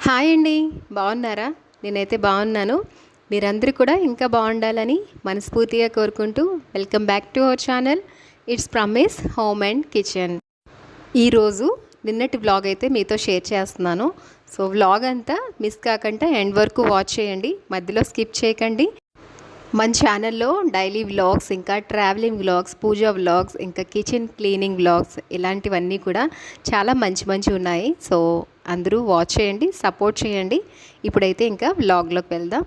Hi అండి. బాగున్నారా? నేనైతే బాగున్నాను. మీరందరూ కూడా ఇంకా బాగుండాలని మనస్ఫూర్తిగా కోరుకుంటూ welcome back to our channel. It's promise home and kitchen. ఈరోజు నిన్నటి వ్లాగ్ అయితే మీతో షేర్ చేస్తున్నాను. సో వ్లాగ్ అంతా మిస్ కాకుండా ఎండ్ వరకు వాచ్ చేయండి, మధ్యలో స్కిప్ చేయకండి. మన ఛానల్లో డైలీ వ్లాగ్స్, ఇంకా ట్రావెలింగ్ వ్లాగ్స్, పూజా వ్లాగ్స్, ఇంకా కిచెన్ క్లీనింగ్ వ్లాగ్స్ ఇలాంటివన్నీ కూడా చాలా మంచి ఉన్నాయి. సో అందరూ వాచ్ చేయండి, సపోర్ట్ చేయండి. ఇప్పుడైతే ఇంకా వ్లాగ్లోకి వెళ్దాం.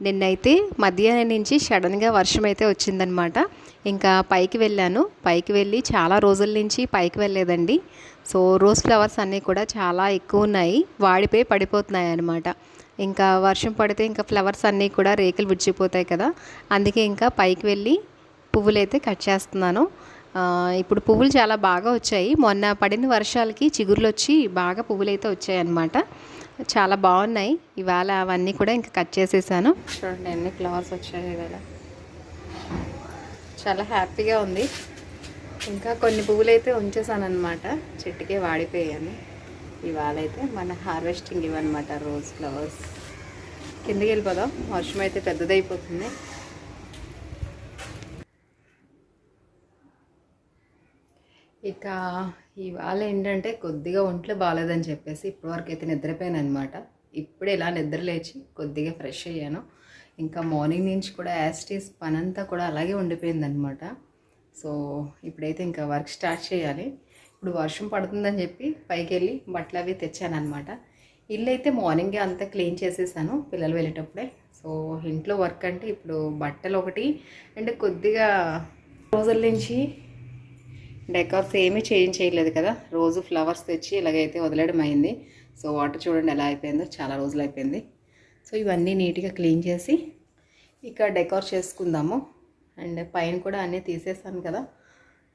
నిన్నైతే మధ్యాహ్నం నుంచి సడన్గా వర్షం అయితే వచ్చిందనమాట. ఇంకా పైకి వెళ్ళాను. పైకి వెళ్ళి చాలా రోజుల నుంచి పైకి వెళ్ళలేదండి. సో రోజ్ ఫ్లవర్స్ అన్నీ కూడా చాలా ఎక్కువ ఉన్నాయి, వాడిపోయి పడిపోతున్నాయి అన్నమాట. ఇంకా వర్షం పడితే ఇంకా ఫ్లవర్స్ అన్నీ కూడా రేకులు విడిచిపోతాయి కదా, అందుకే ఇంకా పైకి వెళ్ళి పువ్వులు అయితే కట్ చేస్తున్నాను. ఇప్పుడు పువ్వులు చాలా బాగా వచ్చాయి. మొన్న పడిన వర్షాలకి చిగుర్లు వచ్చి బాగా పువ్వులు అయితే వచ్చాయి అన్నమాట. చాలా బాగున్నాయి. ఇవాళ అవన్నీ కూడా ఇంకా కట్ చేసేసాను. చూడండి ఎన్ని ఫ్లవర్స్ వచ్చాయి ఇవాళ. చాలా హ్యాపీగా ఉంది. ఇంకా కొన్ని పువ్వులు అయితే ఉంచేసాను అనమాట, చెట్టుకే వాడిపోయాను. ఇవాళ అయితే మన హార్వెస్టింగ్ ఇవన్నమాట రోజ్ ఫ్లవర్స్. కిందకి వెళ్ళిపోదాం, వర్షం అయితే పెద్దదైపోతుంది. ఇక ఇవాళ ఏంటంటే కొద్దిగా ఒంట్లో బాగాలేదని చెప్పేసి ఇప్పటివరకు అయితే నిద్రపోయాను అనమాట. ఇప్పుడే ఇలా నిద్ర లేచి కొద్దిగా ఫ్రెష్ అయ్యాను. ఇంకా మార్నింగ్ నుంచి కూడా యాస్టీస్ పనంతా కూడా అలాగే ఉండిపోయిందనమాట. సో ఇప్పుడైతే ఇంకా వర్క్ స్టార్ట్ చేయాలి. ఇప్పుడు వర్షం పడుతుందని చెప్పి పైకి వెళ్ళి బట్టలు అవి తెచ్చానమాట. ఇల్లు అయితే మార్నింగే అంతా క్లీన్ చేసేసాను పిల్లలు వెళ్ళేటప్పుడే. సో ఇంట్లో వర్క్ అంటే ఇప్పుడు బట్టలు ఒకటి అంటే కొద్దిగా రోజుల నుంచి డెకార్స్ ఏమీ చేంజ్ చేయలేదు కదా, రోజు ఫ్లవర్స్ తెచ్చి ఇలాగైతే వదిలేయడం అయింది. సో వాటర్ చూడండి ఎలా అయిపోయిందో, చాలా రోజులు అయిపోయింది. సో ఇవన్నీ నీట్గా క్లీన్ చేసి ఇక డెకార్ చేసుకుందాము. అండ్ పైన కూడా అన్నీ తీసేసాను కదా,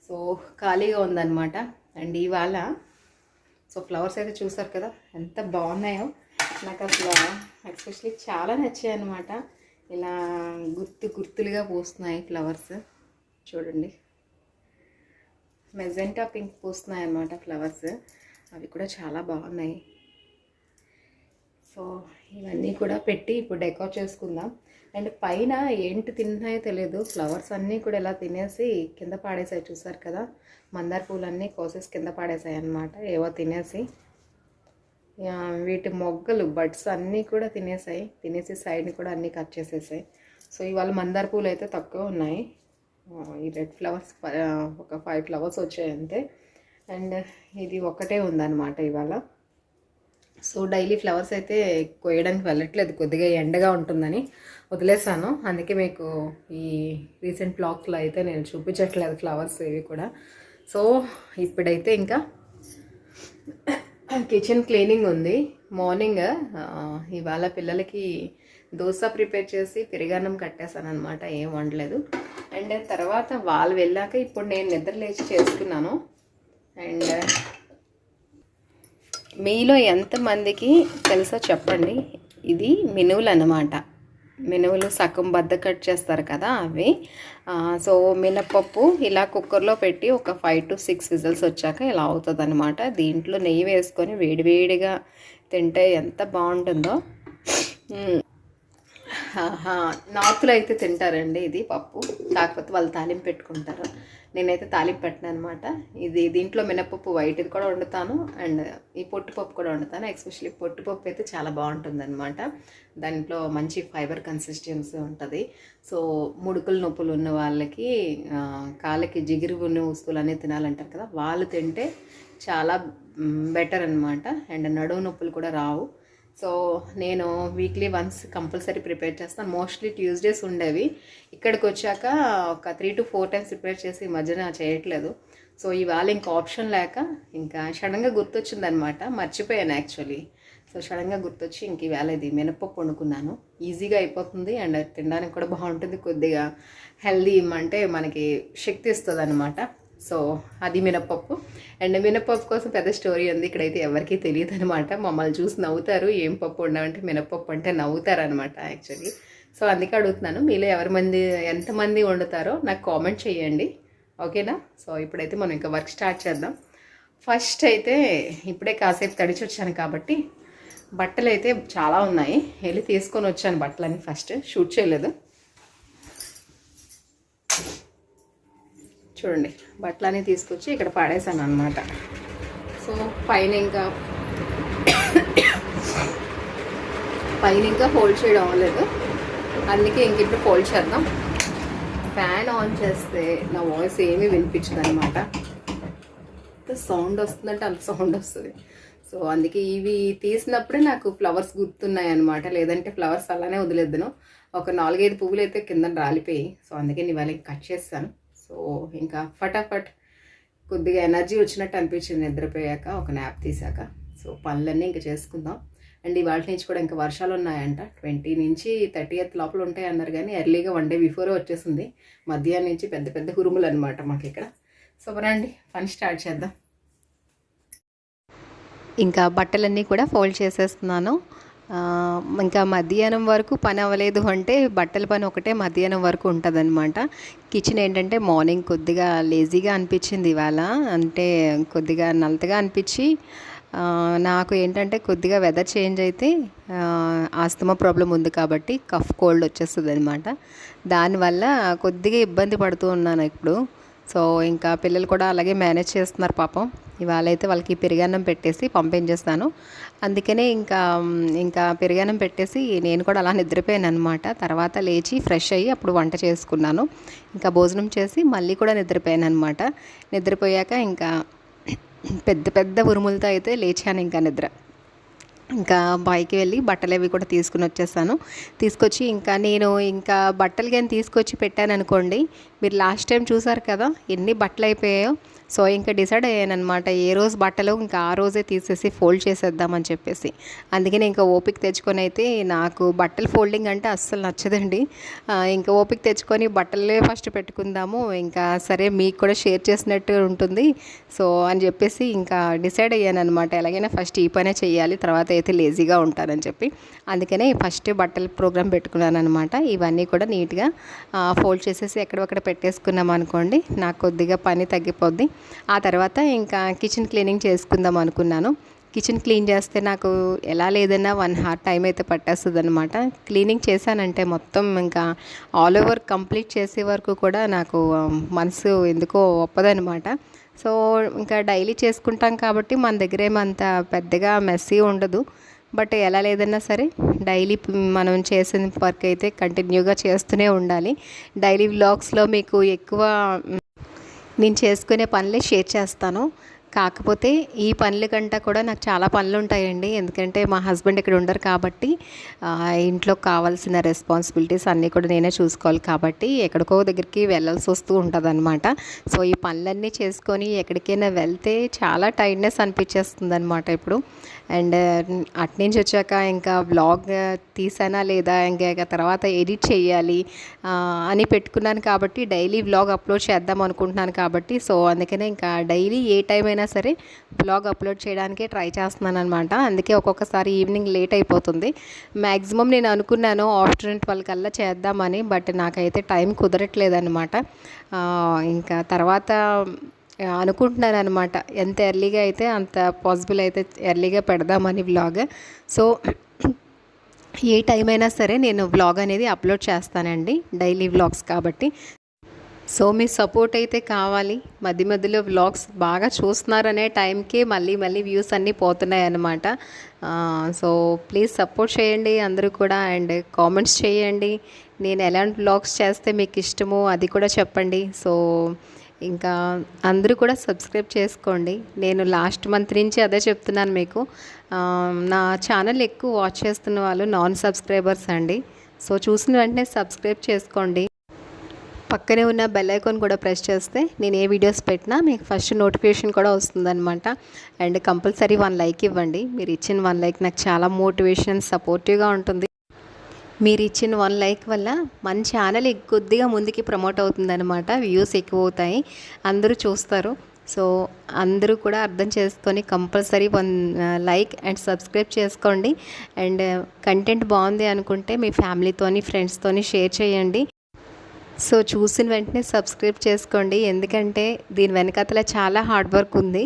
సో ఖాళీగా ఉందన్నమాట. అండ్ ఇవాళ సో ఫ్లవర్స్ అయితే చూసారు కదా ఎంత బాగున్నాయో. నాకు అసలు ఎస్పెషలీ చాలా నచ్చాయి అన్నమాట. ఇలా గుర్తులుగా పూస్తున్నాయి ఫ్లవర్స్. చూడండి మెజెంటా పింక్ పూస్తున్నాయి అన్నమాట ఫ్లవర్స్. అవి కూడా చాలా బాగున్నాయి. సో ఇవన్నీ కూడా పెట్టి ఇప్పుడు డెకార్ చేసుకుందాం. అండ్ పైన ఏంటి తిన్నాయో తెలియదు, ఫ్లవర్స్ అన్నీ కూడా ఇలా తినేసి కింద పాడేసాయి. చూసారు కదా, మందార పూలన్నీ కోసేసి కింద పాడేసాయి అన్నమాట, ఏవో తినేసి. వీటి మొగ్గలు బడ్స్ అన్నీ కూడా తినేసి సైడ్ని కూడా అన్నీ కట్ చేసేసాయి. సో ఇవాళ మందార పూలు అయితే తక్కువ ఉన్నాయి. ఈ రెడ్ ఫ్లవర్స్ ఒక 5 ఫ్లవర్స్ వచ్చాయి అంతే. అండ్ ఇది ఒక్కటే ఉందన్నమాట ఇవాళ. సో డైలీ ఫ్లవర్స్ అయితే కోయడానికి వెళ్ళట్లేదు, కొద్దిగా ఎండగా ఉంటుందని వదిలేసాను. అందుకే మీకు ఈ రీసెంట్ బ్లాగ్స్లో అయితే నేను చూపించట్లేదు ఫ్లవర్స్ ఇవి కూడా. సో ఇప్పుడైతే ఇంకా కిచెన్ క్లీనింగ్ ఉంది. మార్నింగ్ ఇవాళ పిల్లలకి దోశ ప్రిపేర్ చేసి పెరుగన్నం కట్టేశాను అనమాట, ఏం వండలేదు. అండ్ తర్వాత వాళ్ళు వెళ్ళాక ఇప్పుడు నేను నిద్ర లేచి చేసుకున్నాను. అండ్ మీలో ఎంతమందికి తెలుసో చెప్పండి, ఇది మినువులు అన్నమాట. మినువులు సగం బద్ద కట్ చేస్తారు కదా అవి. సో మినపప్పు ఇలా కుక్కర్లో పెట్టి ఒక 5 to 6 విజిల్స్ వచ్చాక ఇలా అవుతుంది అనమాట. దీంట్లో నెయ్యి వేసుకొని వేడివేడిగా తింటే ఎంత బాగుంటుందో. నార్త్లో అయితే తింటారండి ఇది పప్పు, కాకపోతే వాళ్ళు తాలింపు పెట్టుకుంటారు. నేనైతే తాలింపు పెట్టను అనమాట. దీంట్లో మినపప్పు వైట్ది కూడా వండుతాను, అండ్ ఈ పొట్టుపప్పు కూడా వండుతాను. ఎస్పెషల్లీ పొట్టుపప్పు అయితే చాలా బాగుంటుంది అనమాట. దాంట్లో మంచి ఫైబర్ కన్సిస్టెన్సీ ఉంటుంది. సో ముడుకులు నొప్పులు ఉన్న వాళ్ళకి, కాళ్ళకి జిగురు ఉన్న వస్తువులు అన్నీ తినాలంటారు కదా, వాళ్ళు తింటే చాలా బెటర్ అనమాట. అండ్ నడుము నొప్పులు కూడా రావు. సో నేను వీక్లీ వన్స్ కంపల్సరీ ప్రిపేర్ చేస్తాను. మోస్ట్లీ ట్యూస్డేస్ ఉండేవి, ఇక్కడికి వచ్చాక ఒక 3 to 4 టైమ్స్ ప్రిపేర్ చేసి ఈ మధ్యన చేయట్లేదు. సో ఇవాళ ఇంకా ఆప్షన్ లేక ఇంకా సడన్గా గుర్తొచ్చిందనమాట, మర్చిపోయాను యాక్చువల్లీ. సో సడన్గా గుర్తొచ్చి ఇంక ఈవేళ ఇది మినపప్పు వండుకున్నాను. ఈజీగా అయిపోతుంది అండ్ తినడానికి కూడా బాగుంటుంది, కొద్దిగా హెల్దీ అంటే మనకి శక్తి ఇస్తుంది అనమాట. సో అది మినపప్పు. అండ్ మినపప్పు కోసం పెద్ద స్టోరీ ఉంది, ఇక్కడైతే ఎవరికీ తెలియదు అనమాట. మమ్మల్ని చూసి నవ్వుతారు, ఏం పప్పు వండామంటే మినపప్పు అంటే నవ్వుతారు అనమాట యాక్చువల్లీ. సో అందుకే అడుగుతున్నాను, మీలో ఎంతమంది వండుతారో నాకు కామెంట్ చేయండి, ఓకేనా? సో ఇప్పుడైతే మనం ఇంకా వర్క్ స్టార్ట్ చేద్దాం. ఫస్ట్ అయితే ఇప్పుడే కాసేపు తడిచి వచ్చాను కాబట్టి బట్టలు అయితే చాలా ఉన్నాయి, వెళ్ళి తీసుకొని వచ్చాను బట్టలని. ఫస్ట్ షూట్ చేయలేదు. చూడండి, బట్టలన్నీ తీసుకొచ్చి ఇక్కడ పాడేశాను అనమాట. సో పైన ఇంకా ఫోల్డ్ చేయడం అవ్వలేదు, అందుకే ఇంక ఇప్పుడు ఫోల్డ్ చేద్దాం. ఫ్యాన్ ఆన్ చేస్తే నా వాయిస్ ఏమీ వినిపించదు అనమాట. ఎంత సౌండ్ వస్తుందంటే అంత సౌండ్ వస్తుంది. సో అందుకే ఇవి తీసినప్పుడే నాకు ఫ్లవర్స్ గుర్తున్నాయి అనమాట, లేదంటే ఫ్లవర్స్ అలానే వదిలేద్దును. ఒక 4-5 పువ్వులు అయితే కింద రాలిపోయి, సో అందుకే ఇవాళ కట్ చేస్తాను. సో ఇంకా ఫటాఫట్ కొద్దిగా ఎనర్జీ వచ్చినట్టు అనిపించింది నిద్రపోయాక, ఒక న్యాప్ తీసాక. సో పనులన్నీ ఇంకా చేసుకుందాం. అండ్ ఇవాళ నుంచి కూడా ఇంకా వర్షాలు ఉన్నాయంట, 20 నుంచి 30th లోపల ఉంటాయి అన్నారు. కానీ ఎర్లీగా 1 డే బిఫోరే వచ్చేసింది. మధ్యాహ్నం నుంచి పెద్ద పెద్ద హురుములు అనమాట మాకు ఇక్కడ. సో రండి పని స్టార్ట్ చేద్దాం. ఇంకా బట్టలన్నీ కూడా ఫోల్డ్ చేసేస్తున్నాను. ఇంకా మధ్యాహ్నం వరకు పని అవ్వలేదు అంటే బట్టల పని ఒకటే మధ్యాహ్నం వరకు ఉంటుందన్నమాట. కిచెన్ ఏంటంటే మార్నింగ్ కొద్దిగా లేజీగా అనిపించింది ఇవాళ, అంటే కొద్దిగా నల్లగా అనిపించి, నాకు ఏంటంటే కొద్దిగా వెదర్ చేంజ్ అయితే ఆస్తమా ప్రాబ్లం ఉంది కాబట్టి కఫ్ కోల్డ్ వచ్చేస్తుంది అనమాట. దానివల్ల కొద్దిగా ఇబ్బంది పడుతూ ఉన్నాను ఇప్పుడు. సో ఇంకా పిల్లలు కూడా అలాగే మేనేజ్ చేస్తున్నారు పాపం. ఇవాళ అయితే వాళ్ళకి పెరుగన్నం పెట్టేసి పంపించేస్తాను. అందుకనే ఇంకా పెరుగన్నం పెట్టేసి నేను కూడా అలా నిద్రపోయాను అనమాట. తర్వాత లేచి ఫ్రెష్ అయ్యి అప్పుడు వంట చేసుకున్నాను. ఇంకా భోజనం చేసి మళ్ళీ కూడా నిద్రపోయాను అనమాట. నిద్రపోయాక ఇంకా పెద్ద పెద్ద ఉరుములతో అయితే లేచాను ఇంకా నిద్ర. ఇంకా బాయ్కి వెళ్ళి బట్టలు అవి కూడా తీసుకుని వచ్చేసాను. తీసుకొచ్చి నేను బట్టలు కానీ తీసుకొచ్చి పెట్టాను అనుకోండి, మీరు లాస్ట్ టైం చూసారు కదా ఎన్ని బట్టలు అయిపోయాయో. సో ఇంకా డిసైడ్ అయ్యాను అనమాట, ఏ రోజు బట్టలు ఇంకా ఆ రోజే తీసేసి ఫోల్డ్ చేసేద్దామని చెప్పేసి. అందుకని ఇంకా ఓపిక తెచ్చుకొని అయితే, నాకు బట్టలు ఫోల్డింగ్ అంటే అస్సలు నచ్చదండి. ఇంకా ఓపిక తెచ్చుకొని బట్టలే ఫస్ట్ పెట్టుకుందాము, ఇంకా సరే మీకు కూడా షేర్ చేసినట్టు ఉంటుంది సో అని చెప్పేసి ఇంకా డిసైడ్ అయ్యాను అనమాట. ఎలాగైనా ఫస్ట్ ఈ పనే చేయాలి, తర్వాత అయితే లేజీగా ఉంటానని చెప్పి. అందుకనే ఫస్ట్ బట్టల ప్రోగ్రామ్ పెట్టుకున్నాను అనమాట. ఇవన్నీ కూడా నీట్గా ఫోల్డ్ చేసేసి ఎక్కడొక్కడ పెట్టేసుకున్నాం అనుకోండి, నాకు కొద్దిగా పని తగ్గిపోద్ది. ఆ తర్వాత ఇంకా కిచెన్ క్లీనింగ్ చేసుకుందాం అనుకున్నాను. కిచెన్ క్లీన్ చేస్తే నాకు ఎలా లేదన్నా 1 hour టైం అయితే పట్టేస్తుంది అనమాట. క్లీనింగ్ చేశానంటే మొత్తం ఇంకా ఆల్ ఓవర్ కంప్లీట్ చేసే వరకు కూడా నాకు మనసు ఎందుకో ఒప్పదనమాట. సో ఇంకా డైలీ చేసుకుంటాం కాబట్టి మన దగ్గర ఏమంత పెద్దగా మెస్సీ ఉండదు. బట్ ఎలా లేదన్నా సరే డైలీ మనం చేసిన వర్క్ అయితే కంటిన్యూగా చేస్తూనే ఉండాలి. డైలీ వ్లాగ్స్లో మీకు ఎక్కువ నేను చేసుకునే పనులే షేర్ చేస్తాను. కాకపోతే ఈ పనుల కంటే కూడా నాకు చాలా పనులు ఉంటాయండి. ఎందుకంటే మా హస్బెండ్ ఇక్కడ ఉండరు కాబట్టి ఇంట్లో కావాల్సిన రెస్పాన్సిబిలిటీస్ అన్నీ కూడా నేనే చూసుకోవాలి కాబట్టి ఎక్కడికో దగ్గరికి వెళ్ళాల్సి వస్తూ ఉంటుంది అనమాట. సో ఈ పనులన్నీ చేసుకొని ఎక్కడికైనా వెళ్తే చాలా టైర్డ్నెస్ అనిపించేస్తుంది అనమాట ఇప్పుడు. అండ్ అట్నుంచి వచ్చాక ఇంకా వ్లాగ్ తీసానా లేదా, ఇంకా తర్వాత ఎడిట్ చేయాలి అని పెట్టుకున్నాను కాబట్టి డైలీ వ్లాగ్ అప్లోడ్ చేద్దాం అనుకుంటున్నాను కాబట్టి. సో అందుకనే ఇంకా డైలీ ఏ టైం అయినా సరే వ్లాగ్ అప్లోడ్ చేయడానికే ట్రై చేస్తున్నాను అనమాట. అందుకే ఒక్కొక్కసారి ఈవినింగ్ లేట్ అయిపోతుంది. మ్యాక్సిమం నేను అనుకున్నాను ఆఫ్టర్నూన్ 12 కల్లా చేద్దామని, బట్ నాకైతే టైం కుదరట్లేదు అనమాట. ఇంకా తర్వాత అనుకుంటున్నాను అనమాట, ఎంత ఎర్లీగా అయితే అంత పాసిబుల్ అయితే ఎర్లీగా పెడదామని వ్లాగ్. సో ఏ టైం అయినా సరే నేను వ్లాగ్ అనేది అప్లోడ్ చేస్తానండి, డైలీ వ్లాగ్స్ కాబట్టి. సో మీ సపోర్ట్ అయితే కావాలి. మధ్య మధ్యలో వ్లాగ్స్ బాగా చూస్తున్నారనే టైంకి మళ్ళీ వ్యూస్ అన్నీ పోతున్నాయి అన్నమాట. సో ప్లీజ్ సపోర్ట్ చేయండి అందరూ కూడా, అండ్ కామెంట్స్ చేయండి. నేను ఎలాంటి వ్లాగ్స్ చేస్తే మీకు ఇష్టమో అది కూడా చెప్పండి. సో ఇంకా అందరూ కూడా సబ్స్క్రైబ్ చేసుకోండి. నేను లాస్ట్ మంత్ నుంచి అదే చెప్తున్నాను మీకు. నా ఛానల్ ఎక్కువ వాచ్ చేస్తున్న వాళ్ళు నాన్ సబ్స్క్రైబర్స్ అండి. సో చూసిన వెంటనే సబ్స్క్రైబ్ చేసుకోండి. పక్కనే ఉన్న బెల్ ఐకాన్ కూడా ప్రెస్ చేస్తే నేను ఏ వీడియోస్ పెట్టినా మీకు ఫస్ట్ నోటిఫికేషన్ కూడా వస్తుందన్నమాట. అండ్ కంపల్సరీ 1 లైక్ ఇవ్వండి. మీరు ఇచ్చిన 1 లైక్ నాకు చాలా మోటివేషన్ సపోర్టివ్గా ఉంటుంది. మీరు ఇచ్చిన 1 లైక్ వల్ల మన ఛానల్ కొద్దిగా ముందుకి ప్రమోట్ అవుతుందన్నమాట. వ్యూస్ ఎక్కువ అవుతాయి, అందరూ చూస్తారు. సో అందరూ కూడా అర్థం చేసుకొని కంపల్సరీ 1 లైక్ అండ్ సబ్స్క్రైబ్ చేసుకోండి. అండ్ కంటెంట్ బాగుంది అనుకుంటే మీ ఫ్యామిలీతోని ఫ్రెండ్స్తోని షేర్ చేయండి. సో చూసిన వెంటనే సబ్స్క్రైబ్ చేసుకోండి, ఎందుకంటే దీని వెనకాతల చాలా హార్డ్ వర్క్ ఉంది.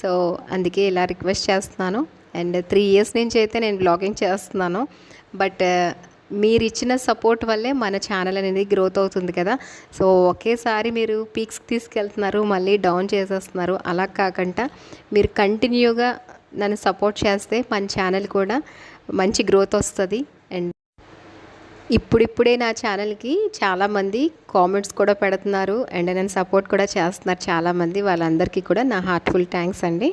సో అందుకే ఇలా రిక్వెస్ట్ చేస్తున్నాను. అండ్ 3 ఇయర్స్ నుంచి అయితే నేను బ్లాగింగ్ చేస్తున్నాను. బట్ మీరిచ్చిన సపోర్ట్ వల్లే మన ఛానల్ అనేది గ్రోత్ అవుతుంది కదా. సో ఒకేసారి మీరు పీక్స్కి తీసుకెళ్తున్నారు, మళ్ళీ డౌన్ చేసేస్తున్నారు. అలా కాకుండా మీరు కంటిన్యూగా నన్ను సపోర్ట్ చేస్తే మన ఛానల్ కూడా మంచి గ్రోత్ వస్తుంది. అండ్ ఇప్పుడిప్పుడే నా ఛానల్కి చాలామంది కామెంట్స్ కూడా పెడుతున్నారు అండ్ నన్ను సపోర్ట్ కూడా చేస్తున్నారు చాలామంది. వాళ్ళందరికీ కూడా నా హార్ట్ఫుల్ థ్యాంక్స్ అండి.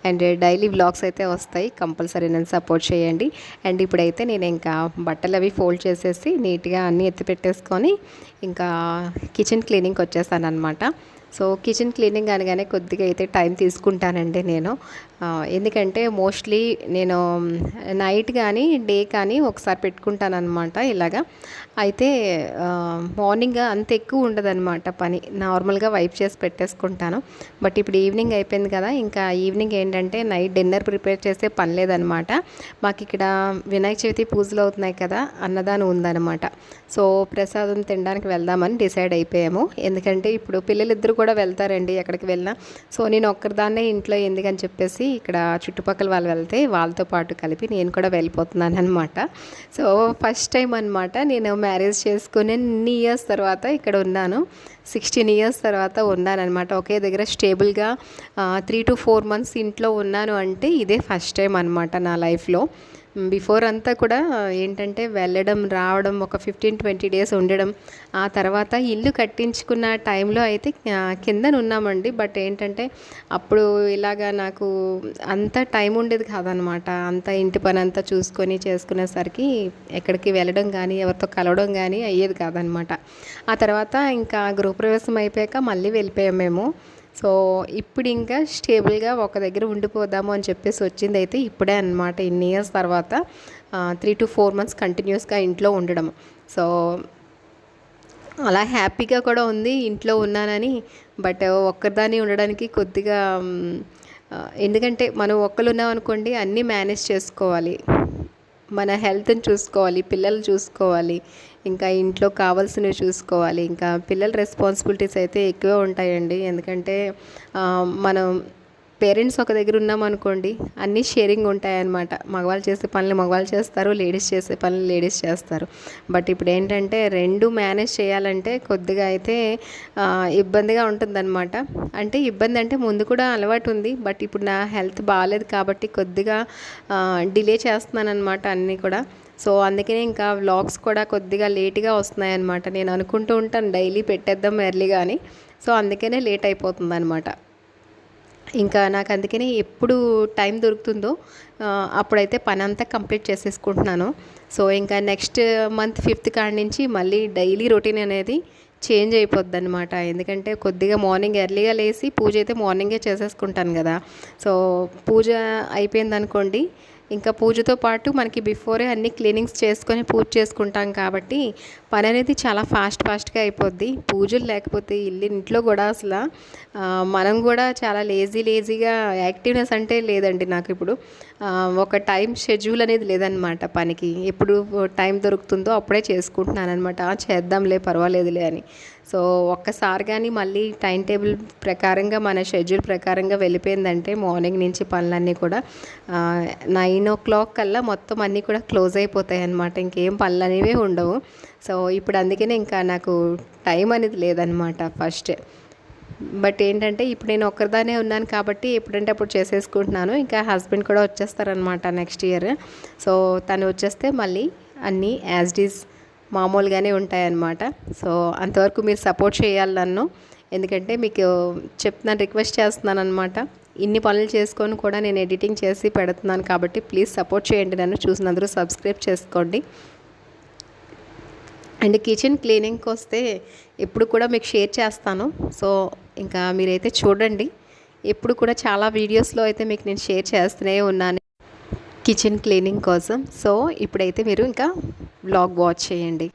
అండ్ డైలీ వ్లాగ్స్ అయితే వస్తాయి, కంపల్సరీ నన్ను సపోర్ట్ చేయండి. అండ్ ఇప్పుడైతే నేను ఇంకా బట్టలు అవి ఫోల్డ్ చేసేసి నీట్గా అన్నీ ఎత్తి పెట్టేసుకొని ఇంకా కిచెన్ క్లీనింగ్కి వచ్చేసాను అనమాట. సో కిచెన్ క్లీనింగ్ అనగానే కొద్దిగా అయితే టైం తీసుకుంటానండి నేను. ఎందుకంటే మోస్ట్లీ నేను నైట్ కానీ డే కానీ ఒకసారి పెట్టుకుంటాను అనమాట ఇలాగా. అయితే మార్నింగ్ అంత ఎక్కువ ఉండదన్నమాట పని, నార్మల్గా వైప్ చేసి పెట్టేసుకుంటాను. బట్ ఇప్పుడు ఈవినింగ్ అయిపోయింది కదా, ఇంకా ఈవినింగ్ ఏంటంటే నైట్ డిన్నర్ ప్రిపేర్ చేసే పని లేదనమాట. మాకు ఇక్కడ వినాయక చవితి పూజలు అవుతున్నాయి కదా, అన్నదానం ఉందన్నమాట. సో ప్రసాదం తినడానికి వెళ్దామని డిసైడ్ అయిపోయాము. ఎందుకంటే ఇప్పుడు పిల్లలిద్దరూ కూడా వెళ్తారండి ఎక్కడికి వెళ్ళినా. సో నేను ఒక్కరిదాన్నే ఇంట్లో ఎందుకని చెప్పేసి ఇక్కడ చుట్టుపక్కల వాళ్ళు వెళ్తే వాళ్ళతో పాటు కలిపి నేను కూడా వెళ్ళిపోతున్నాను అనమాట. సో ఫస్ట్ టైం అనమాట నేను మ్యారేజ్ చేసుకుని ఎన్ని ఇయర్స్ తర్వాత ఇక్కడ ఉన్నాను. 16 ఇయర్స్ తర్వాత ఉన్నానమాట ఒకే దగ్గర స్టేబుల్గా. 3 to 4 months ఇంట్లో ఉన్నాను అంటే ఇదే ఫస్ట్ టైం అనమాట నా లైఫ్లో. బిఫోర్ అంతా కూడా ఏంటంటే వెళ్ళడం రావడం, ఒక 15-20 డేస్ ఉండడం. ఆ తర్వాత ఇల్లు కట్టించుకున్న టైంలో అయితే కిందన ఉన్నామండి. బట్ ఏంటంటే అప్పుడు ఇలాగా నాకు అంత టైం ఉండేది కాదనమాట. అంత ఇంటి పని అంతా చూసుకొని చేసుకునేసరికి ఎక్కడికి వెళ్ళడం కానీ ఎవరితో కలవడం కానీ అయ్యేది కాదనమాట. ఆ తర్వాత ఇంకా గృహప్రవేశం అయిపోయాక మళ్ళీ వెళ్ళిపోయాం మేము. సో ఇప్పుడు ఇంకా స్టేబుల్గా ఒక దగ్గర ఉండిపోదాము అని చెప్పేసి వచ్చింది అయితే ఇప్పుడే అనమాట. ఇన్ని ఇయర్స్ తర్వాత 3 to 4 months కంటిన్యూస్గా ఇంట్లో ఉండడం. సో అలా హ్యాపీగా కూడా ఉంది ఇంట్లో ఉన్నానని. బట్ ఒక్కదాన్ని ఉండడానికి కొద్దిగా ఎందుకంటే మనం ఒక్కరు ఉన్నాం అనుకోండి అన్నీ మేనేజ్ చేసుకోవాలి, మన హెల్త్ని చూసుకోవాలి, పిల్లలు చూసుకోవాలి, ఇంకా ఇంట్లో కావాల్సినవి చూసుకోవాలి. ఇంకా పిల్లల రెస్పాన్సిబిలిటీస్ అయితే ఎక్కువే ఉంటాయండి. ఎందుకంటే మనం పేరెంట్స్ ఒక దగ్గర ఉన్నామనుకోండి అన్నీ షేరింగ్ ఉంటాయన్నమాట. మగవాళ్ళు చేసే పనులు మగవాళ్ళు చేస్తారు, లేడీస్ చేసే పనులు లేడీస్ చేస్తారు. బట్ ఇప్పుడు ఏంటంటే రెండు మేనేజ్ చేయాలంటే కొద్దిగా అయితే ఇబ్బందిగా ఉంటుందన్నమాట. అంటే ఇబ్బంది అంటే ముందు కూడా అలవాటు ఉంది, బట్ ఇప్పుడు నా హెల్త్ బాగాలేదు కాబట్టి కొద్దిగా డిలే చేస్తున్నాను అనమాట అన్నీ కూడా. సో అందుకనే ఇంకా వ్లాగ్స్ కూడా కొద్దిగా లేట్గా వస్తున్నాయి అనమాట. నేను అనుకుంటూ ఉంటాను డైలీ పెట్టేద్దాం ఎర్లీగా అని. సో అందుకనే లేట్ అయిపోతుంది అనమాట. ఇంకా నాకు అందుకని ఎప్పుడు టైం దొరుకుతుందో అప్పుడైతే పని అంతా కంప్లీట్ చేసేసుకుంటున్నాను. సో ఇంకా నెక్స్ట్ మంత్ 5th కాడి నుంచి మళ్ళీ డైలీ రొటీన్ అనేది చేంజ్ అయిపోద్ది అనమాట. ఎందుకంటే కొద్దిగా మార్నింగ్ ఎర్లీగా లేచి పూజ అయితే మార్నింగే చేసేసుకుంటాను కదా. సో పూజ అయిపోయిందనుకోండి, ఇంకా పూజతో పాటు మనకి బిఫోరే అన్ని క్లీనింగ్స్ చేసుకొని పూజ చేసుకుంటాం కాబట్టి పని అనేది చాలా ఫాస్ట్గా అయిపోద్ది. పూజలు లేకపోతే ఇంట్లో కూడా అసలు మనం కూడా చాలా లేజీగా యాక్టివ్నెస్ అంటే లేదండి నాకు ఇప్పుడు. ఒక టైం షెడ్యూల్ అనేది లేదనమాట పనికి. ఎప్పుడు టైం దొరుకుతుందో అప్పుడే చేసుకుంటున్నాను అనమాట. చేద్దాంలే పర్వాలేదులే అని. సో ఒక్కసారి కానీ మళ్ళీ టైం టేబుల్ ప్రకారంగా మన షెడ్యూల్ ప్రకారంగా వెళ్ళిపోయిందంటే మార్నింగ్ నుంచి పనులన్నీ కూడా 9 o'clock కల్లా మొత్తం అన్నీ కూడా క్లోజ్ అయిపోతాయి అన్నమాట. ఇంకేం పనులు అనేవి ఉండవు. సో ఇప్పుడు అందుకనే ఇంకా నాకు టైం అనేది లేదనమాట ఫస్ట్. బట్ ఏంటంటే ఇప్పుడు నేను ఒక్కరిదానే ఉన్నాను కాబట్టి ఎప్పుడంటే అప్పుడు చేసేసుకుంటున్నాను. ఇంకా హస్బెండ్ కూడా వచ్చేస్తారనమాట నెక్స్ట్ ఇయర్. సో తను వచ్చేస్తే మళ్ళీ అన్నీ యాజ్ ఇట్ ఈజ్ మామూలుగానే ఉంటాయన్నమాట. సో అంతవరకు మీరు సపోర్ట్ చేయాలి నన్ను. ఎందుకంటే మీకు చెప్తున్నాను, రిక్వెస్ట్ చేస్తున్నాను అనమాట. ఇన్ని పనులు చేసుకొని కూడా నేను ఎడిటింగ్ చేసి పెడుతున్నాను కాబట్టి ప్లీజ్ సపోర్ట్ చేయండి నన్ను. చూసినందరూ సబ్స్క్రైబ్ చేసుకోండి. అండ్ కిచెన్ క్లీనింగ్కి వస్తే ఎప్పుడు కూడా మీకు షేర్ చేస్తాను. సో ఇంకా మీరైతే చూడండి. ఎప్పుడు కూడా చాలా వీడియోస్లో అయితే మీకు నేను షేర్ చేస్తూనే ఉన్నాను కిచెన్ క్లీనింగ్ కోసం. సో ఇప్పుడైతే మీరు ఇంకా వ్లాగ్ వాచ్ చేయండి.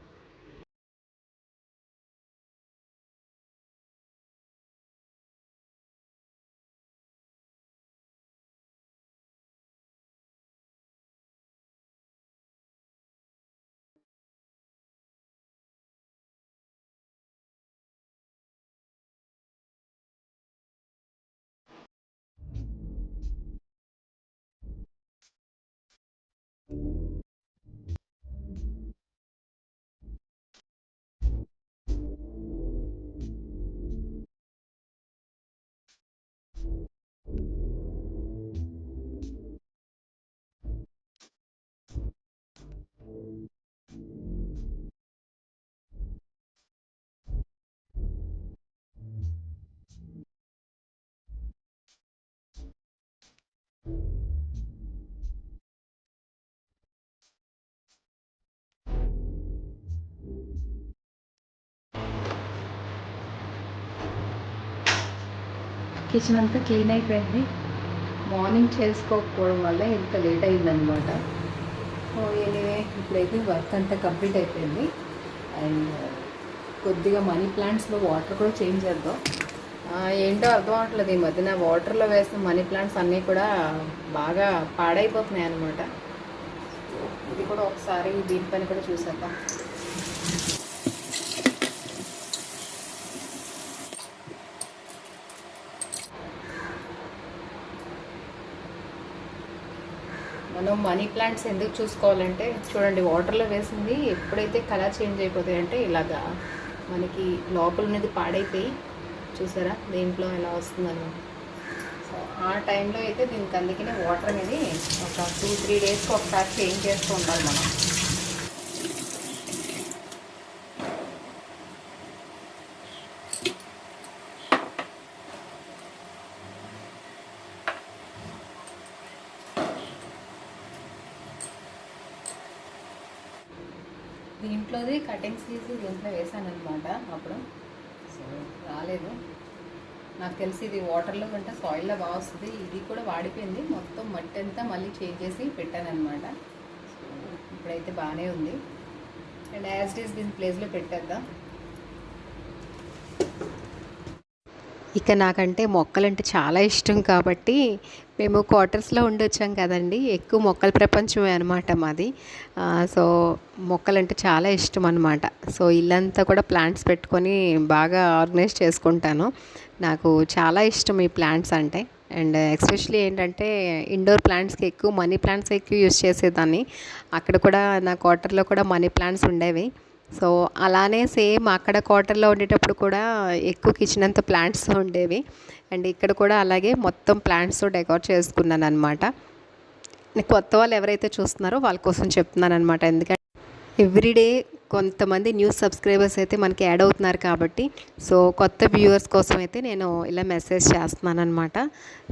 కిచెన్ అంతా క్లీన్ అయిపోయింది. మార్నింగ్ చేసుకోకపోవడం వల్ల ఇంత లేట్ అయిందనమాట. సో ఎనీవే ఇప్పుడైతే వర్క్ అంతా కంప్లీట్ అయిపోయింది. అండ్ కొద్దిగా మనీ ప్లాంట్స్లో వాటర్ కూడా చేంజ్ చేద్దాం. ఏంటో అర్థం అవట్లేదు, ఈ మధ్యన వాటర్లో వేసిన మనీ ప్లాంట్స్ అన్నీ కూడా బాగా పాడైపోతున్నాయి అన్నమాట. ఇది కూడా ఒకసారి దీనిపైన కూడా చూసేద్దాం. మనం మనీ ప్లాంట్స్ ఎందుకు చూసుకోవాలంటే చూడండి, వాటర్లో వేసింది ఎప్పుడైతే కలర్ చేంజ్ అయిపోతాయి అంటే ఇలాగా మనకి లోపల అనేది పాడైపోయి చూసారా దీంట్లో ఎలా వస్తుందని. సో ఆ టైంలో అయితే దీనికి అందుకనే వాటర్ అనేది ఒక 2-3 డేస్కి ఒకసారి చేంజ్ చేస్తూ ఉండాలి మనం. దీంట్లోది కటింగ్స్ తీసి దీంట్లో వేసాను అనమాట అప్పుడు. సో రాలేదు, నాకు తెలిసి ఇది వాటర్లో కంటే సాయిల్లో బాగా వస్తుంది. ఇది కూడా వాడిపోయింది, మొత్తం మట్టి అంతా మళ్ళీ చేంజ్ చేసి పెట్టాను అనమాట. సో ఇప్పుడైతే బాగానే ఉంది. అండ్ యాజ్ ఇట్ ఈస్ దీని ప్లేస్లో పెట్టేద్దాం. ఇక నాకంటే మొక్కలంటే చాలా ఇష్టం కాబట్టి మేము క్వార్టర్స్లో ఉండొచ్చాం కదండి, ఎక్కువ మొక్కల ప్రపంచమే అనమాట మాది. సో మొక్కలంటే చాలా ఇష్టం అనమాట. సో ఇల్లంతా కూడా ప్లాంట్స్ పెట్టుకొని బాగా ఆర్గనైజ్ చేసుకుంటాను. నాకు చాలా ఇష్టం ఈ ప్లాంట్స్ అంటే. అండ్ ఎస్పెషలీ ఏంటంటే ఇండోర్ ప్లాంట్స్కి ఎక్కువ మనీ ప్లాంట్స్ ఎక్కువ యూజ్ చేసేదాన్ని. అక్కడ కూడా నా క్వార్టర్లో కూడా మనీ ప్లాంట్స్ ఉండేవి. సో అలానే సేమ్ అక్కడ క్వార్టర్లో ఉండేటప్పుడు కూడా ఎక్కువ కిచెన్ అంతా ప్లాంట్స్ ఉండేవి. అండ్ ఇక్కడ కూడా అలాగే మొత్తం ప్లాంట్స్తో డెకోర్ చేసుకున్నాను అనమాట. కొత్త వాళ్ళు ఎవరైతే చూస్తున్నారో వాళ్ళ కోసం చెప్తున్నాను అనమాట. ఎందుకంటే ఎవ్రీడే కొంతమంది న్యూస్ సబ్స్క్రైబర్స్ అయితే మనకి యాడ్ అవుతున్నారు కాబట్టి, సో కొత్త వ్యూవర్స్ కోసం అయితే నేను ఇలా మెసేజ్ చేస్తున్నాను అనమాట.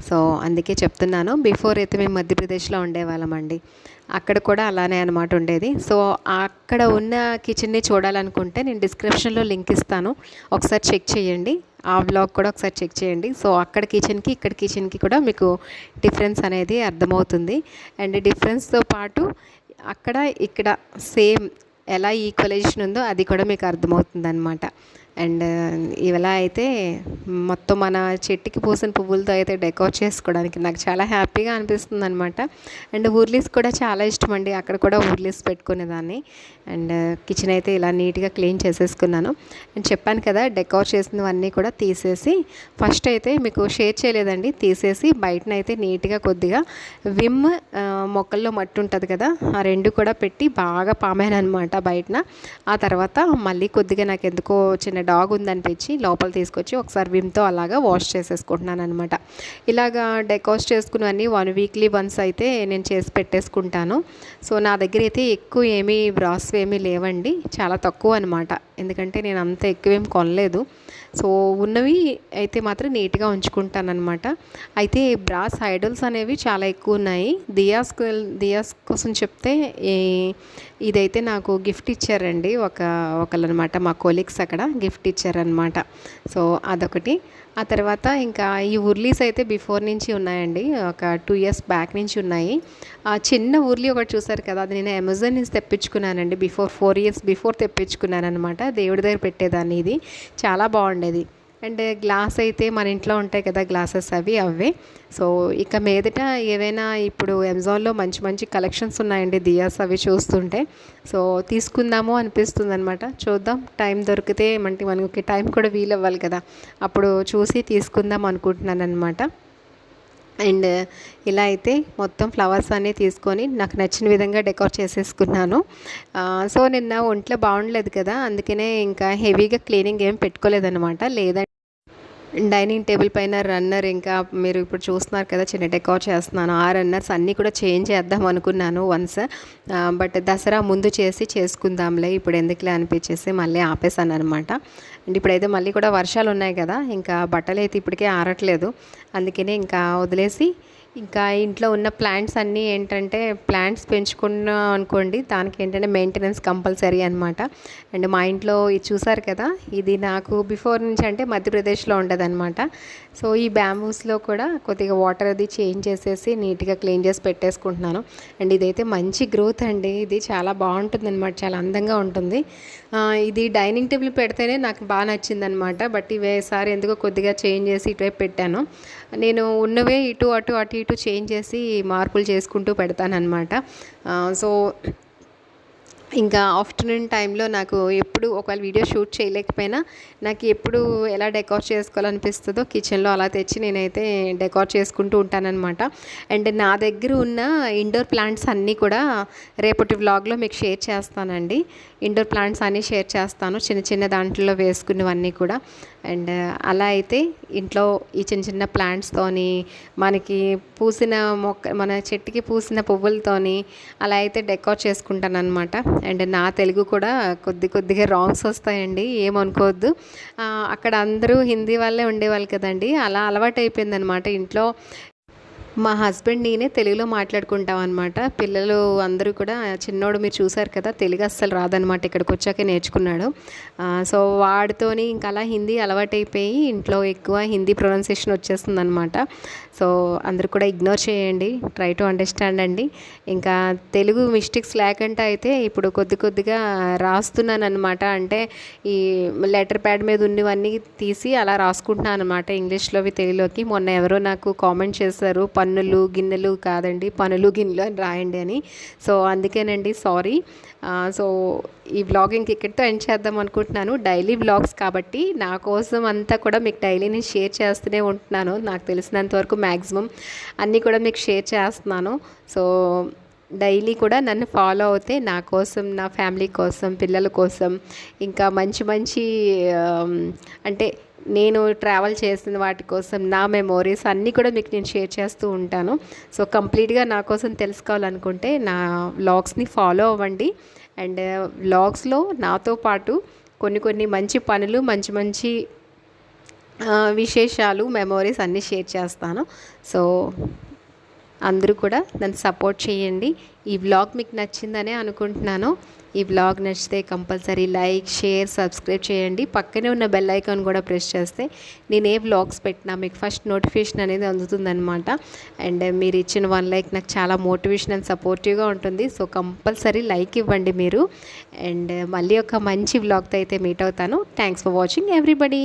సో అందుకే చెప్తున్నాను. బిఫోర్ అయితే మేము మధ్యప్రదేశ్లో ఉండేవాళ్ళమండి, అక్కడ కూడా అలానే అనమాట ఉండేది. సో అక్కడ ఉన్న కిచెన్ని చూడాలనుకుంటే నేను డిస్క్రిప్షన్లో లింక్ ఇస్తాను, ఒకసారి చెక్ చేయండి. ఆ వ్లాగ్ కూడా ఒకసారి చెక్ చేయండి. సో అక్కడ కిచెన్కి ఇక్కడ కిచెన్కి కూడా మీకు డిఫరెన్స్ అనేది అర్థమవుతుంది. అండ్ డిఫరెన్స్తో పాటు అక్కడ ఇక్కడ సేమ్ ఎలా ఈక్వలైజేషన్ ఉందో అది కూడా మీకు అర్థమవుతుంది అనమాట. అండ్ ఇవలా అయితే మొత్తం మన చెట్టుకి పూసిన పువ్వులతో అయితే డెకోర్ చేసుకోవడానికి నాకు చాలా హ్యాపీగా అనిపిస్తుంది అనమాట. అండ్ ఊర్లీస్ కూడా చాలా ఇష్టం అండి, అక్కడ కూడా ఊర్లీస్ పెట్టుకునేదాన్ని. అండ్ కిచెన్ అయితే ఇలా నీట్గా క్లీన్ చేసేసుకున్నాను. అండ్ చెప్పాను కదా, డెకోర్ చేసినవన్నీ కూడా తీసేసి ఫస్ట్ అయితే మీకు షేర్ చేయలేదండి, తీసేసి బయటనైతే నీట్గా కొద్దిగా విమ్ మొక్కల్లో మట్టి ఉంటుంది కదా, ఆ రెండు కూడా పెట్టి బాగా పామాను అనమాట బయటన. ఆ తర్వాత మళ్ళీ కొద్దిగా నాకు ఎందుకో చిన్న డాగ్ ఉందనిపించి లోపల తీసుకొచ్చి ఒకసారి విమ్తో అలాగా వాష్ చేసేసుకుంటున్నాను అనమాట. ఇలాగా డెకోర్ చేసుకున్నవన్నీ 1 వీక్లీ వన్స్ అయితే నేను చేసి పెట్టేసుకుంటాను. సో నా దగ్గర అయితే ఎక్కువ ఏమీ బ్రాస్ ఏమీ లేవండి, చాలా తక్కువ అనమాట. ఎందుకంటే నేను అంత ఎక్కువేం కొనలేదు. సో ఉన్నవి అయితే మాత్రం నీట్గా ఉంచుకుంటానమాట. అయితే బ్రాస్ ఐడల్స్ అనేవి చాలా ఎక్కువ ఉన్నాయి. దియాస్ కోసం చెప్తే ఇదైతే నాకు గిఫ్ట్ ఇచ్చారండి ఒకళ్ళు అనమాట, మా కొలీగ్స్ అక్కడ గిఫ్ట్ ఇచ్చారనమాట. సో అదొకటి. ఆ తర్వాత ఇంకా ఈ ఉర్లీస్ అయితే బిఫోర్ నుంచి ఉన్నాయండి, ఒక 2 ఇయర్స్ బ్యాక్ నుంచి ఉన్నాయి. ఆ చిన్న ఉర్లీ ఒకటి చూసారు కదా, అది నేను అమెజాన్ నుంచి తెప్పించుకున్నానండి. 4 ఇయర్స్ బిఫోర్ తెప్పించుకున్నాను అనమాట. దేవుడి దగ్గర పెట్టేదాన్ని, ఇది చాలా బాగుండేది. అండ్ గ్లాస్ అయితే మన ఇంట్లో ఉంటాయి కదా గ్లాసెస్, అవే. సో ఇక మీదట ఏవైనా ఇప్పుడు అమెజాన్లో మంచి మంచి కలెక్షన్స్ ఉన్నాయండి దియాస్, అవి చూస్తుంటే సో తీసుకుందాము అనిపిస్తుంది అనమాట. చూద్దాం, టైం దొరికితే మనకి టైం కూడా వీలు అవ్వాలి కదా, అప్పుడు చూసి తీసుకుందాం అనుకుంటున్నాను అనమాట. అండ్ ఇలా అయితే మొత్తం ఫ్లవర్స్ అన్నీ తీసుకొని నాకు నచ్చిన విధంగా డెకోర్ చేసేసుకున్నాను. సో నిన్న ఒంట్లో బాగుండలేదు కదా, అందుకనే ఇంకా హెవీగా క్లీనింగ్ ఏం పెట్టుకోలేదన్నమాట. లేదంటే డైనింగ్ టేబుల్ పైన రన్నర్, ఇంకా మీరు ఇప్పుడు చూస్తున్నారు కదా చిన్న డెకోర్ చేస్తున్నాను, ఆ రన్నర్స్ అన్నీ కూడా చేంజ్ చేద్దాం అనుకున్నాను వన్స్. బట్ దసరా ముందు చేసుకుందాంలే ఇప్పుడు ఎందుకులే అనిపించేసి మళ్ళీ ఆపేసాను అనమాట. అండ్ ఇప్పుడైతే మళ్ళీ కూడా వర్షాలు ఉన్నాయి కదా, ఇంకా బట్టలు అయితే ఇప్పటికే ఆరట్లేదు, అందుకనే ఇంకా వదిలేసి ఇంకా ఇంట్లో ఉన్న ప్లాంట్స్ అన్నీ ఏంటంటే ప్లాంట్స్ పెంచుకున్నాం అనుకోండి, దానికి ఏంటంటే మెయింటెనెన్స్ కంపల్సరీ అనమాట. అండ్ మా ఇంట్లో ఇది చూసారు కదా, ఇది నాకు బిఫోర్ నుంచి అంటే మధ్యప్రదేశ్లో ఉండదన్నమాట. సో ఈ బ్యాంబూస్లో కూడా కొద్దిగా వాటర్ అది చేంజ్ చేసేసి నీట్గా క్లీన్ చేసి పెట్టేసుకుంటున్నాను. అండ్ ఇదైతే మంచి గ్రోత్ అండి, ఇది చాలా బాగుంటుంది అనమాట, చాలా అందంగా ఉంటుంది. ఇది డైనింగ్ టేబుల్ పెడితేనే నాకు బాగా నచ్చిందనమాట. బట్ ఇవేసారి ఎందుకో కొద్దిగా చేంజ్ చేసి ఇటువైపు పెట్టాను. నేను ఉన్నవే ఇటు అటు చేంజ్ చేసి మార్పులు చేసుకుంటూ పెడతానన్నమాట. సో ఇంకా ఆఫ్టర్నూన్ టైంలో నాకు ఎప్పుడు ఒకవేళ వీడియో షూట్ చేయలేకపోయినా నాకు ఎప్పుడు ఎలా డెకోర్ చేసుకోవాలనిపిస్తుందో కిచెన్లో అలా తెచ్చి నేనైతే డెకోర్ చేసుకుంటూ ఉంటానన్నమాట. అండ్ నా దగ్గర ఉన్న ఇండోర్ ప్లాంట్స్ అన్నీ కూడా రేపటి వ్లాగ్లో మీకు షేర్ చేస్తానండి. ఇండోర్ ప్లాంట్స్ అన్నీ షేర్ చేస్తాను, చిన్న చిన్న దాంట్లో వేసుకున్నవన్నీ కూడా. అండ్ అలా అయితే ఇంట్లో ఈ చిన్న చిన్న ప్లాంట్స్తోని మనకి పూసిన మన చెట్టుకి పూసిన పువ్వులతోని అలా అయితే డెకోర్ చేసుకుంటాను అనమాట. అండ్ నా తెలుగు కూడా కొద్దిగా రాంగ్స్ వస్తాయండి, ఏమనుకోవద్దు. అక్కడ అందరూ హిందీ వాళ్ళే ఉండేవాళ్ళు కదండి, అలా అలవాటు అయిపోయిందనమాట ఇంట్లో. మా హస్బెండ్ నేనే తెలుగులో మాట్లాడుకుంటాం అనమాట. పిల్లలు అందరూ కూడా, చిన్నోడు మీరు చూసారు కదా తెలుగు అస్సలు రాదనమాట, ఇక్కడికి వచ్చాకే నేర్చుకున్నాడు. సో వాడితోని ఇంకా అలా హిందీ అలవాటైపోయి ఇంట్లో ఎక్కువ హిందీ ప్రొనౌన్సియేషన్ వచ్చేస్తుంది అనమాట. సో అందరూ కూడా ఇగ్నోర్ చేయండి, ట్రై టు అండర్స్టాండ్ అండి. ఇంకా తెలుగు మిస్టేక్స్ లేకుండా అయితే ఇప్పుడు కొద్దిగా రాస్తున్నాను అనమాట. అంటే ఈ లెటర్ ప్యాడ్ మీద ఉన్నవన్నీ తీసి అలా రాసుకుంటున్నాను అనమాట, ఇంగ్లీష్లోవి తెలుగులోకి. మొన్న ఎవరో నాకు కామెంట్ చేశారు, పన్నులు గిన్నెలు కాదండి పనులు గిన్నెలు అని రాయండి అని. సో అందుకేనండి, సారీ. సో ఈ వ్లాగింగ్ ఇక్కడితో ఎండ్ చేద్దాం అనుకుంటున్నాను. డైలీ వ్లాగ్స్ కాబట్టి నా కోసం అంతా కూడా మీకు డైలీ నేను షేర్ చేస్తూనే ఉంటున్నాను, నాకు తెలిసినంత వరకు మ్యాక్సిమం అన్నీ కూడా మీకు షేర్ చేస్తున్నాను. సో డైలీ కూడా నన్ను ఫాలో అవుతే నా కోసం, నా ఫ్యామిలీ కోసం, పిల్లల కోసం, ఇంకా మంచి అంటే నేను ట్రావెల్ చేసిన వాటి కోసం నా మెమోరీస్ అన్నీ కూడా మీకు నేను షేర్ చేస్తూ ఉంటాను. సో కంప్లీట్గా నా కోసం తెలుసుకోవాలనుకుంటే నా వ్లాగ్స్ని ఫాలో అవ్వండి. అండ్ వ్లాగ్స్లో నాతో పాటు కొన్ని మంచి పనులు, మంచి విశేషాలు, మెమోరీస్ అన్నీ షేర్ చేస్తాను. సో అందరూ కూడా నన్ను సపోర్ట్ చేయండి. ఈ వ్లాగ్ మీకు నచ్చిందనే అనుకుంటున్నాను. ఈ వ్లాగ్ నచ్చితే కంపల్సరీ లైక్, షేర్, సబ్స్క్రైబ్ చేయండి. పక్కనే ఉన్న బెల్ ఐకాన్ కూడా ప్రెస్ చేస్తే నేను ఏ వ్లాగ్స్ పెట్టినా మీకు ఫస్ట్ నోటిఫికేషన్ అనేది అందుతుందన్నమాట. అండ్ మీరు ఇచ్చిన 1 లైక్ నాకు చాలా మోటివేషన్ అండ్ సపోర్టివ్గా ఉంటుంది. సో కంపల్సరీ లైక్ ఇవ్వండి మీరు. అండ్ మళ్ళీ ఒక మంచి వ్లాగ్తో అయితే మీట్ అవుతాను. Thanks for watching everybody.